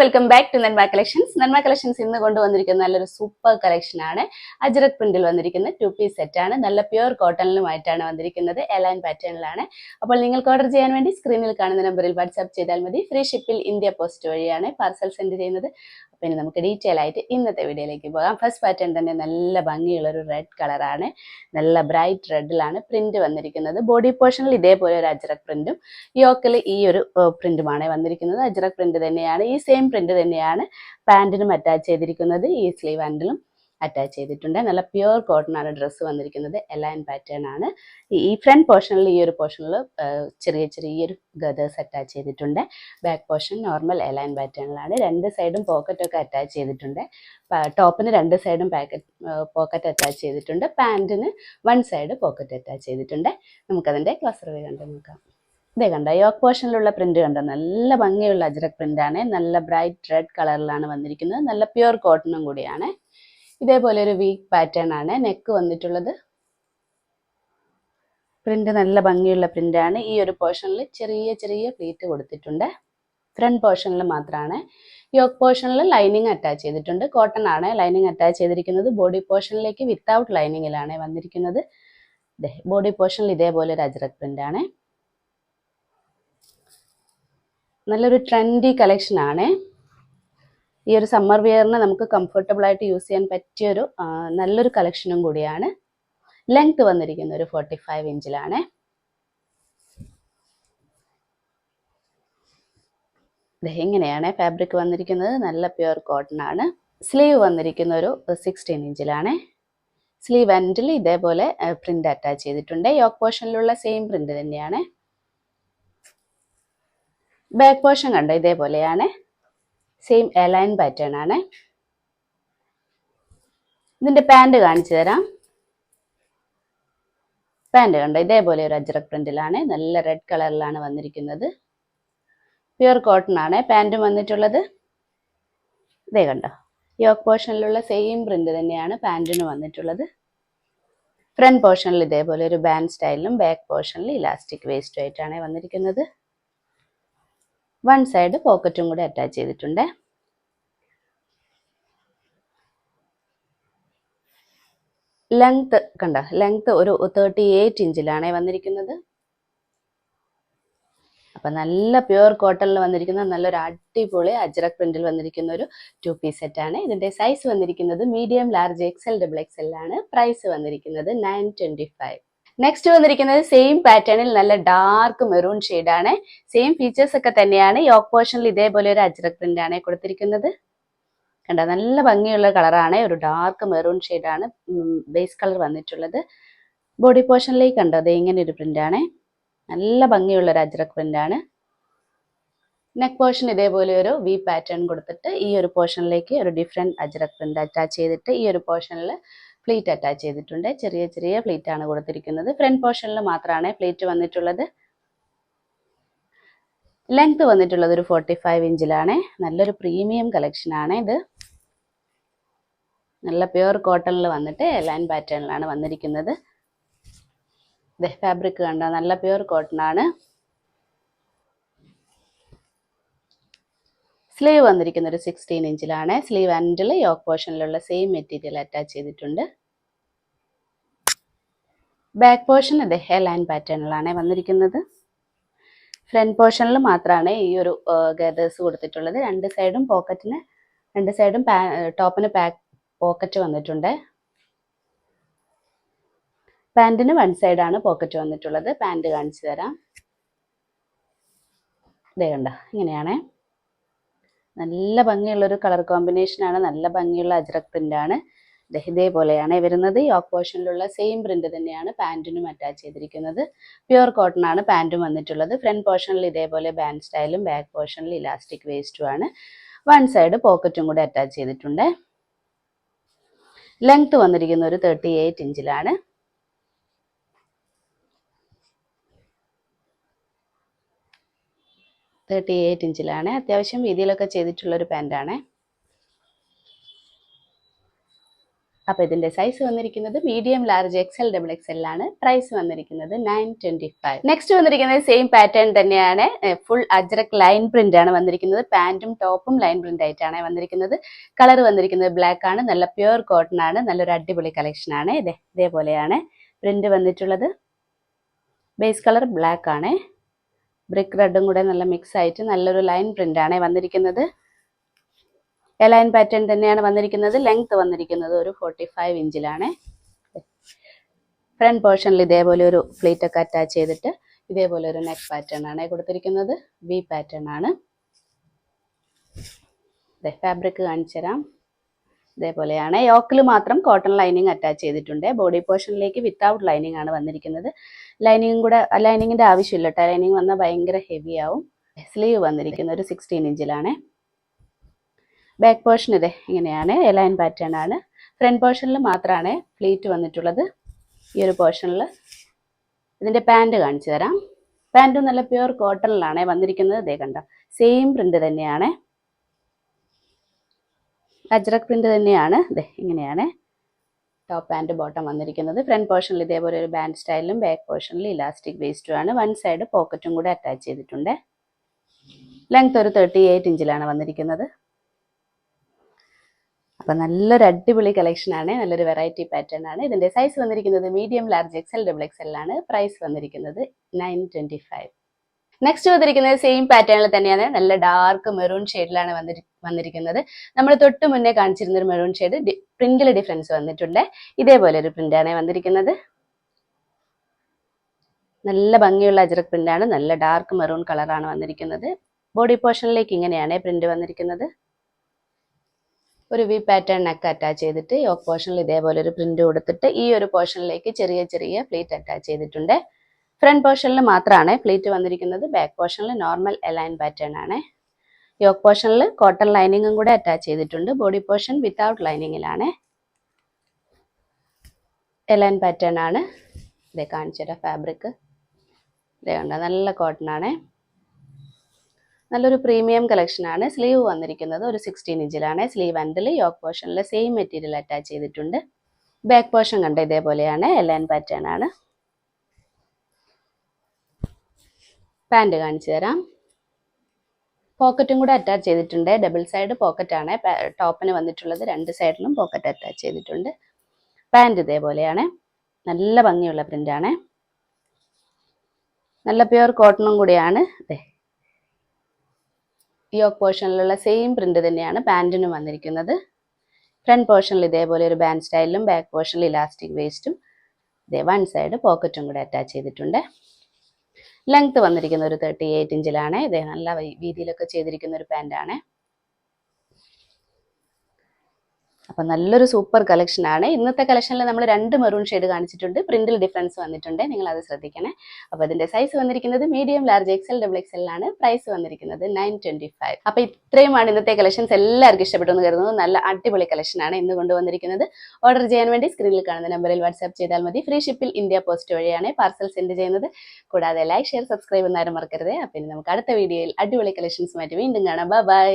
Welcome back to നന്മ collections. നന്മ collections ഇന്ന് കൊണ്ടുവന്നിരിക്കുന്ന നല്ലൊരു സൂപ്പർ കളക്ഷൻ ആണ്. അജ്രക് പ്രിന്റിൽ വന്നിരിക്കുന്ന 2 പീസ് സെറ്റ് ആണ്. നല്ല പ്യുവർ കോട്ടണിലുമായിട്ടാണ് വന്നിരിക്കുന്നത്. എലൈൻ പാറ്റേണിലാണ്. അപ്പോൾ നിങ്ങൾക്ക് ഓർഡർ ചെയ്യാൻ വേണ്ടി സ്ക്രീനിൽ കാണുന്ന നമ്പറിൽ വാട്സ്ആപ്പ് ചെയ്താൽ മതി. ഫ്രീ ഷിപ്പിൽ ഇന്ത്യ പോസ്റ്റ് വഴിയാണ് പാർസൽ സെൻഡ് ചെയ്യുന്നത്. അപ്പോൾ ഇനി നമുക്ക് ഡീറ്റെയിൽ ആയിട്ട് ഇന്നത്തെ വീഡിയോയിലേക്ക് പോകാം. ഫസ്റ്റ് പാറ്റേൺ തന്നെ നല്ല ഭംഗിയുള്ള ഒരു റെഡ് കളറാണ്. നല്ല ബ്രൈറ്റ് റെഡിലാണ് പ്രിന്റ് വന്നിരിക്കുന്നത്. ബോഡി പോർഷനിൽ ഇതേപോലെ ഒരു അജ്രക് പ്രിന്റും യോക്കിൽ ഈ ഒരു പ്രിന്റുമാണ് വന്നിരിക്കുന്നത്. അജ്രക് പ്രിന്റ് തന്നെയാണ്. ഈ സെയിം പ്രിന്റ് തന്നെയാണ് പാന്റിനും അറ്റാച്ച് ചെയ്തിരിക്കുന്നത്. ഈ സ്ലീവ് ഹാൻഡിലും അറ്റാച്ച് ചെയ്തിട്ടുണ്ട്. നല്ല പ്യുവർ കോട്ടൺ ആണ് ഡ്രസ്സ് വന്നിരിക്കുന്നത്. എലൈൻ പാറ്റേൺ ആണ്. ഈ ഫ്രണ്ട് പോർഷനിൽ ഈ ഒരു പോർഷനിൽ ചെറിയൊരു ഗദേഴ്സ് അറ്റാച്ച് ചെയ്തിട്ടുണ്ട്. ബാക്ക് പോർഷൻ നോർമൽ എലൈൻ പാറ്റേണിലാണ്. രണ്ട് സൈഡും പോക്കറ്റ് ഒക്കെ അറ്റാച്ച് ചെയ്തിട്ടുണ്ട്. ടോപ്പിന് രണ്ട് സൈഡും പോക്കറ്റ് അറ്റാച്ച് ചെയ്തിട്ടുണ്ട്. പാന്റിന് വൺ സൈഡ് പോക്കറ്റ് അറ്റാച്ച് ചെയ്തിട്ടുണ്ട്. നമുക്കതിന്റെ ക്ലോസർ വ്യൂ കണ്ട് നോക്കാം. ഇതേ കണ്ട യോക്ക് പോർഷനിലുള്ള പ്രിന്റ് കണ്ട നല്ല ഭംഗിയുള്ള അജ്രക് പ്രിന്റ് ആണ്. നല്ല ബ്രൈറ്റ് റെഡ് കളറിലാണ് വന്നിരിക്കുന്നത്. നല്ല പ്യുവർ കോട്ടണും കൂടിയാണ്. ഇതേപോലെ ഒരു വീക്ക് പാറ്റേൺ ആണ് നെക്ക് വന്നിട്ടുള്ളത്. പ്രിന്റ് നല്ല ഭംഗിയുള്ള പ്രിന്റ് ആണ്. ഈ ഒരു പോർഷനിൽ ചെറിയ പ്ലീറ്റ് കൊടുത്തിട്ടുണ്ട്. ഫ്രണ്ട് പോർഷനിൽ മാത്രമാണ്. യോക്ക് പോർഷനിൽ ലൈനിങ് അറ്റാച്ച് ചെയ്തിട്ടുണ്ട്. കോട്ടൺ ആണ് ലൈനിങ് അറ്റാച്ച് ചെയ്തിരിക്കുന്നത്. ബോഡി പോർഷനിലേക്ക് വിത്തൗട്ട് ലൈനിങ്ങിലാണ് വന്നിരിക്കുന്നത്. ബോഡി പോർഷനിൽ ഇതേപോലെ ഒരു അജ്രക് പ്രിന്റ് ആണ്. നല്ലൊരു ട്രെൻഡി കളക്ഷൻ ആണ്. ഈ ഒരു സമ്മർ വെയറിന് നമുക്ക് കംഫർട്ടബിൾ ആയിട്ട് യൂസ് ചെയ്യാൻ പറ്റിയൊരു നല്ലൊരു കളക്ഷനും കൂടിയാണ്. ലെങ്ത് വന്നിരിക്കുന്ന ഒരു 45 ഇഞ്ചിലാണ്. ഇങ്ങനെയാണ് ഫാബ്രിക് വന്നിരിക്കുന്നത്. നല്ല പ്യുവർ കോട്ടൺ ആണ്. സ്ലീവ് വന്നിരിക്കുന്ന ഒരു 16 ഇഞ്ചിലാണ്. സ്ലീവ് എൻഡിൽ ഇതേപോലെ പ്രിന്റ് അറ്റാച്ച് ചെയ്തിട്ടുണ്ട്. യോക്ക് പോർഷനിലുള്ള സെയിം പ്രിന്റ് തന്നെയാണ്. ബാക്ക് പോർഷൻ കണ്ടോ ഇതേപോലെയാണ്. സെയിം എലൈൻ പാറ്റേൺ ആണ്. ഇതിന്റെ പാന്റ് കാണിച്ചു തരാം. പാന്റ് കണ്ടോ ഇതേപോലെ ഒരു അജ്രക് പ്രിന്റിലാണ്. നല്ല റെഡ് കളറിലാണ് വന്നിരിക്കുന്നത്. പ്യുവർ കോട്ടൺ ആണ് പാന്റും വന്നിട്ടുള്ളത്. ഇതേ കണ്ടോ യോക്ക് പോർഷനിലുള്ള സെയിം പ്രിന്റ് തന്നെയാണ് പാന്റിന് വന്നിട്ടുള്ളത്. ഫ്രണ്ട് പോർഷനിൽ ഇതേപോലെ ഒരു ബാൻഡ് സ്റ്റൈലിലും ബാക്ക് പോർഷനിൽ ഇലാസ്റ്റിക് വേസ്റ്റും ആയിട്ടാണ് വന്നിരിക്കുന്നത്. വൺ സൈഡ് പോക്കറ്റും കൂടെ അറ്റാച്ച് ചെയ്തിട്ടുണ്ട്. ലെങ്ത് കണ്ട ലെങ്ത് ഒരു 38 ഇഞ്ചിലാണ് വന്നിരിക്കുന്നത്. അപ്പൊ നല്ല പ്യുവർ കോട്ടണിൽ വന്നിരിക്കുന്ന നല്ലൊരു അടിപൊളി അജ്രക് പ്രിന്റിൽ വന്നിരിക്കുന്ന ഒരു 2 പീസ് സെറ്റ് ആണ്. ഇതിന്റെ സൈസ് വന്നിരിക്കുന്നത് മീഡിയം, ലാർജ്, XL, XXL ആണ്. പ്രൈസ് വന്നിരിക്കുന്നത് 925. നെക്സ്റ്റ് വന്നിരിക്കുന്നത് സെയിം പാറ്റേണിൽ നല്ല ഡാർക്ക് മെറൂൺ ആണ്. സെയിം ഫീച്ചേഴ്സ് ഒക്കെ തന്നെയാണ്. യോക്ക് പോർഷനിൽ ഇതേപോലെ ഒരു അജ്രക് പ്രിന്റ് ആണ് കൊടുത്തിരിക്കുന്നത്. കണ്ട നല്ല ഭംഗിയുള്ള കളറാണ്. ഒരു ഡാർക്ക് മെറൂൺ ആണ് ബേസ് കളർ വന്നിട്ടുള്ളത്. ബോഡി പോർഷനിലേക്ക് കണ്ടോ അത് ഇങ്ങനെ ഒരു പ്രിന്റ് ആണ്. നല്ല ഭംഗിയുള്ള ഒരു അജ്രക് പ്രിന്റ് ആണ്. നെക്ക് പോർഷൻ ഇതേപോലെ ഒരു വി പാറ്റേൺ കൊടുത്തിട്ട് ഈ ഒരു പോർഷനിലേക്ക് ഒരു ഡിഫറെന്റ് അജ്രക് പ്രിന്റ് അറ്റാച്ച് ചെയ്തിട്ട് ഈ ഒരു പോർഷനിൽ പ്ലീറ്റ് അറ്റാച്ച് ചെയ്തിട്ടുണ്ട്. ചെറിയ പ്ലീറ്റ് ആണ് കൊടുത്തിരിക്കുന്നത്. ഫ്രണ്ട് പോർഷനിൽ മാത്രമാണ് പ്ലീറ്റ് വന്നിട്ടുള്ളത്. ലെങ്ത് വന്നിട്ടുള്ളത് ഒരു 45 ഇഞ്ചിലാണ്. നല്ലൊരു പ്രീമിയം കളക്ഷൻ ആണ് ഇത്. നല്ല പ്യുവർ കോട്ടണിൽ വന്നിട്ട് എലൈൻ പാറ്റേണിലാണ് വന്നിരിക്കുന്നത്. ഫാബ്രിക് കണ്ടോ നല്ല പ്യുവർ കോട്ടൺ ആണ്. സ്ലീവ് വന്നിരിക്കുന്ന ഒരു 16 ഇഞ്ചിലാണ്. സ്ലീവ് എൻഡിൽ യോക്ക് പോർഷനിലുള്ള സെയിം മെറ്റീരിയൽ അറ്റാച്ച് ചെയ്തിട്ടുണ്ട്. ബാക്ക് പോർഷൻ എലൈൻ പാറ്റേണിലാണ് വന്നിരിക്കുന്നത്. ഫ്രണ്ട് പോർഷനിൽ മാത്രമാണ് ഈ ഒരു ഗദേഴ്സ് കൊടുത്തിട്ടുള്ളത്. രണ്ട് സൈഡും ടോപ്പിന് പോക്കറ്റ് വന്നിട്ടുണ്ട്. പാന്റിന് വൺ സൈഡാണ് പോക്കറ്റ് വന്നിട്ടുള്ളത്. പാന്റ് കാണിച്ചു തരാം. ഇതേ കണ്ടോ ഇങ്ങനെയാണ്. നല്ല ഭംഗിയുള്ളൊരു കളർ കോമ്പിനേഷൻ ആണ്. നല്ല ഭംഗിയുള്ള അജ്രക് പ്രിന്റ് ആണ്. ഇതേപോലെയാണ് വരുന്നത്. യോക്ക് പോർഷനിലുള്ള സെയിം പ്രിന്റ് തന്നെയാണ് പാന്റിനും അറ്റാച്ച് ചെയ്തിരിക്കുന്നത്. പ്യുവർ കോട്ടൺ ആണ് പാന്റും വന്നിട്ടുള്ളത്. ഫ്രണ്ട് പോർഷനിൽ ഇതേപോലെ ബാൻഡ് സ്റ്റൈലും ബാക്ക് പോർഷനിൽ ഇലാസ്റ്റിക് വേസ്റ്റും ആണ്. വൺ സൈഡ് പോക്കറ്റും കൂടെ അറ്റാച്ച് ചെയ്തിട്ടുണ്ട്. ലെങ്ത് വന്നിരിക്കുന്ന ഒരു 38 ഇഞ്ചിലാണ്. അത്യാവശ്യം വീതിയിലൊക്കെ ചെയ്തിട്ടുള്ള ഒരു പാന്റാണ്. അപ്പോൾ ഇതിന്റെ സൈസ് വന്നിരിക്കുന്നത് medium large XL double XL ആണ്. പ്രൈസ് വന്നിരിക്കുന്നത് 925. നെക്സ്റ്റ് വന്നിരിക്കുന്നത് സെയിം പാറ്റേൺ തന്നെയാണ്. ഫുൾ അജ്രക് ലൈൻ പ്രിന്റ് ആണ് വന്നിരിക്കുന്നത്. പാന്റും ടോപ്പും ലൈൻ പ്രിന്റ് ആയിട്ടാണ് വന്നിരിക്കുന്നത്. കളർ വന്നിരിക്കുന്നത് ബ്ലാക്ക് ആണ്. നല്ല പ്യുവർ കോട്ടൺ ആണ്. നല്ലൊരു അടിപൊളി കളക്ഷൻ ആണ്. ഇതേപോലെയാണ് പ്രിന്റ് വന്നിട്ടുള്ളത്. ബേസ് കളർ ബ്ലാക്ക് ആണ്. ബ്രിക്ക് റെഡും കൂടെ നല്ല മിക്സ് ആയിട്ട് നല്ലൊരു ലൈൻ പ്രിന്റ് ആണ് വന്നിരിക്കുന്നത്. ലൈൻ പാറ്റേൺ തന്നെയാണ് വന്നിരിക്കുന്നത്. ലെങ്ത് വന്നിരിക്കുന്നത് ഒരു 45 ഇഞ്ചിലാണ്. ഫ്രണ്ട് പോർഷനിൽ ഇതേപോലെ ഒരു ഫ്ലീറ്റ് ഒക്കെ അറ്റാച്ച് ചെയ്തിട്ട് ഇതേപോലെ ഒരു നെക്ക് പാറ്റേൺ ആണ് കൊടുത്തിരിക്കുന്നത്. വി പാറ്റേൺ ആണ്. ഫാബ്രിക് കാണിച്ചു തരാം. ഇതേപോലെയാണ്. യോക്കിൽ മാത്രം കോട്ടൺ ലൈനിങ് അറ്റാച്ച് ചെയ്തിട്ടുണ്ട്. ബോഡി പോർഷനിലേക്ക് വിത്തൗട്ട് ലൈനിങ് ആണ് വന്നിരിക്കുന്നത്. ലൈനിങ്ങിന്റെ ആവശ്യമില്ല കേട്ടോ. ലൈനിങ് വന്നാൽ ഭയങ്കര ഹെവി ആവും. സ്ലീവ് വന്നിരിക്കുന്നത് ഒരു 16 ഇഞ്ചിലാണ്. ബാക്ക് പോർഷൻ ഇങ്ങനെയാണ്. ലൈൻ പാറ്റേൺ ആണ്. ഫ്രണ്ട് പോർഷനിൽ മാത്രമാണ് ഫ്ലീറ്റ് വന്നിട്ടുള്ളത്. ഈ ഒരു പോർഷനിൽ ഇതിന്റെ പാൻറ് കാണിച്ചു തരാം. പാൻറ് നല്ല പ്യുവർ കോട്ടണിലാണ് വന്നിരിക്കുന്നത്. കണ്ട സെയിം പ്രിന്റ് തന്നെയാണ്. അജ്രക് പ്രിന്റ് തന്നെയാണ്. ഇങ്ങനെയാണ് ടോപ്പ് ആൻഡ് ബോട്ടം വന്നിരിക്കുന്നത്. ഫ്രണ്ട് പോർഷനിൽ ഇതേപോലെ ഒരു ബാൻഡ് സ്റ്റൈലും ബാക്ക് പോർഷനിൽ ഇലാസ്റ്റിക് വേസ്റ്റും ആണ്. വൺ സൈഡ് പോക്കറ്റും കൂടെ അറ്റാച്ച് ചെയ്തിട്ടുണ്ട്. ലെങ്ത് ഒരു 38 ഇഞ്ചിലാണ് വന്നിരിക്കുന്നത്. അപ്പോൾ നല്ലൊരു അടിപൊളി കളക്ഷൻ ആണ്. നല്ലൊരു വെറൈറ്റി പാറ്റേൺ ആണ്. ഇതിന്റെ സൈസ് വന്നിരിക്കുന്നത് medium large XL double XL ആണ്. പ്രൈസ് വന്നിരിക്കുന്നത് 925. നെക്സ്റ്റ് വന്നിരിക്കുന്നത് സെയിം പാറ്റേണിൽ തന്നെയാണ്. നല്ല ഡാർക്ക് മെറൂൺ ഷെയ്ഡിലാണ് വന്നിരിക്കുന്നത്. നമ്മൾ തൊട്ട് മുന്നേ കാണിച്ചിരുന്ന ഒരു മെറൂൺ ഷെയ്ഡ് പ്രിന്റിൽ ഡിഫറൻസ് വന്നിട്ടുണ്ട്. ഇതേപോലെ ഒരു പ്രിന്റ് ആണ് വന്നിരിക്കുന്നത്. നല്ല ഭംഗിയുള്ള അജ്രക് പ്രിന്റ് ആണ്. നല്ല ഡാർക്ക് മെറൂൺ കളറാണ് വന്നിരിക്കുന്നത്. ബോഡി പോർഷനിലേക്ക് ഇങ്ങനെയാണ് പ്രിന്റ് വന്നിരിക്കുന്നത്. ഒരു വി പാറ്റേൺ നെക്ക് അറ്റാച്ച് ചെയ്തിട്ട് യോക്ക് പോർഷനിൽ ഇതേപോലെ ഒരു പ്രിന്റ് കൊടുത്തിട്ട് ഈ ഒരു പോർഷനിലേക്ക് ചെറിയ ചെറിയ പ്ലീറ്റ് അറ്റാച്ച് ചെയ്തിട്ടുണ്ട്. ഫ്രണ്ട് പോർഷനിൽ മാത്രമാണ് പ്ലീറ്റ് വന്നിരിക്കുന്നത്. ബാക്ക് പോർഷനിൽ നോർമൽ ലൈൻ പാറ്റേൺ ആണ്. യോക്ക് പോർഷനിൽ കോട്ടൺ ലൈനിങ്ങും കൂടെ അറ്റാച്ച് ചെയ്തിട്ടുണ്ട്. ബോഡി പോർഷൻ വിത്തൗട്ട് ലൈനിങ്ങിലാണ്. ലൈൻ പാറ്റേൺ ആണ്. കാണിച്ചു തരാം. ഫാബ്രിക് കണ്ട നല്ല കോട്ടൺ ആണ്. നല്ലൊരു പ്രീമിയം കളക്ഷൻ ആണ്. സ്ലീവ് വന്നിരിക്കുന്നത് ഒരു 16 ഇഞ്ചിലാണ്. സ്ലീവ് ആൻഡിൽ യോക്ക് പോർഷനിൽ സെയിം മെറ്റീരിയൽ അറ്റാച്ച് ചെയ്തിട്ടുണ്ട്. ബാക്ക് പോർഷൻ കണ്ട ഇതേപോലെയാണ്. ലൈൻ പാറ്റേൺ ആണ്. പാൻറ് കാണിച്ചു തരാം. പോക്കറ്റും കൂടെ അറ്റാച്ച് ചെയ്തിട്ടുണ്ട്. ഡബിൾ സൈഡ് പോക്കറ്റ് ആണ് ടോപ്പിന് വന്നിട്ടുള്ളത്. രണ്ട് സൈഡിലും പോക്കറ്റ് അറ്റാച്ച് ചെയ്തിട്ടുണ്ട്. പാൻറ് ഇതേപോലെയാണ്. നല്ല ഭംഗിയുള്ള പ്രിന്റ് ആണ്. നല്ല പ്യുവർ കോട്ടണും കൂടിയാണ്. യോക്ക് പോർഷനിലുള്ള സെയിം പ്രിന്റ് തന്നെയാണ് പാൻറ്റിനും വന്നിരിക്കുന്നത്. ഫ്രണ്ട് പോർഷനിൽ ഇതേപോലെ ഒരു ബാൻഡ് സ്റ്റൈലിലും ബാക്ക് പോർഷനിൽ ഇലാസ്റ്റിക് വേസ്റ്റും വൺ സൈഡ് പോക്കറ്റും കൂടെ അറ്റാച്ച് ചെയ്തിട്ടുണ്ട്. ലെങ്ത് വന്നിരിക്കുന്ന ഒരു 38 ഇഞ്ചിലാണ്. നല്ല വീതിയിലൊക്കെ ചെയ്തിരിക്കുന്ന ഒരു പാൻറ്റാണ്. അപ്പോൾ നല്ലൊരു സൂപ്പർ കളക്ഷൻ ആണ്. ഇന്നത്തെ കളക്ഷനിൽ നമ്മൾ 2 മെറൂൺ ഷെയ്ഡ് കാണിച്ചിട്ടുണ്ട്. പ്രിന്റിൽ ഡിഫറൻസ് വന്നിട്ടുണ്ട്. നിങ്ങൾ അത് ശ്രദ്ധിക്കണേ. അപ്പോൾ ഇതിന്റെ സൈസ് വന്നിരിക്കുന്നത് medium large XL double XL ആണ്. പ്രൈസ് വന്നിരിക്കുന്നത് 925. അപ്പോൾ ഇത്രയുമാണ് ഇന്നത്തെ കളക്ഷൻസ്. എല്ലാവർക്കും ഇഷ്ടപ്പെട്ടു എന്ന് കരുതുന്നു. നല്ല അടിപൊളി കളക്ഷൻ ആണ് ഇന്ന് കൊണ്ടുവന്നിരിക്കുന്നത്. ഓർഡർ ചെയ്യാൻ വേണ്ടി സ്ക്രീനിൽ കാണുന്ന നമ്പറിൽ വാട്സ്ആപ്പ് ചെയ്താൽ മതി. ഫ്രീ ഷിപ്പിൽ ഇന്ത്യ പോസ്റ്റ് വഴിയാണ് പാർസൽ സെൻഡ് ചെയ്യുന്നത്. കൂടാതെ ലൈക്ക് ഷെയർ സബ്സ്ക്രൈബ് എന്നാരും മറക്കരുത്. അപ്പോൾ ഇനി നമുക്ക് അടുത്ത വീഡിയോയിൽ അടിപൊളി കളക്ഷൻസുമായിട്ട് വീണ്ടും കാണാം. ബൈ.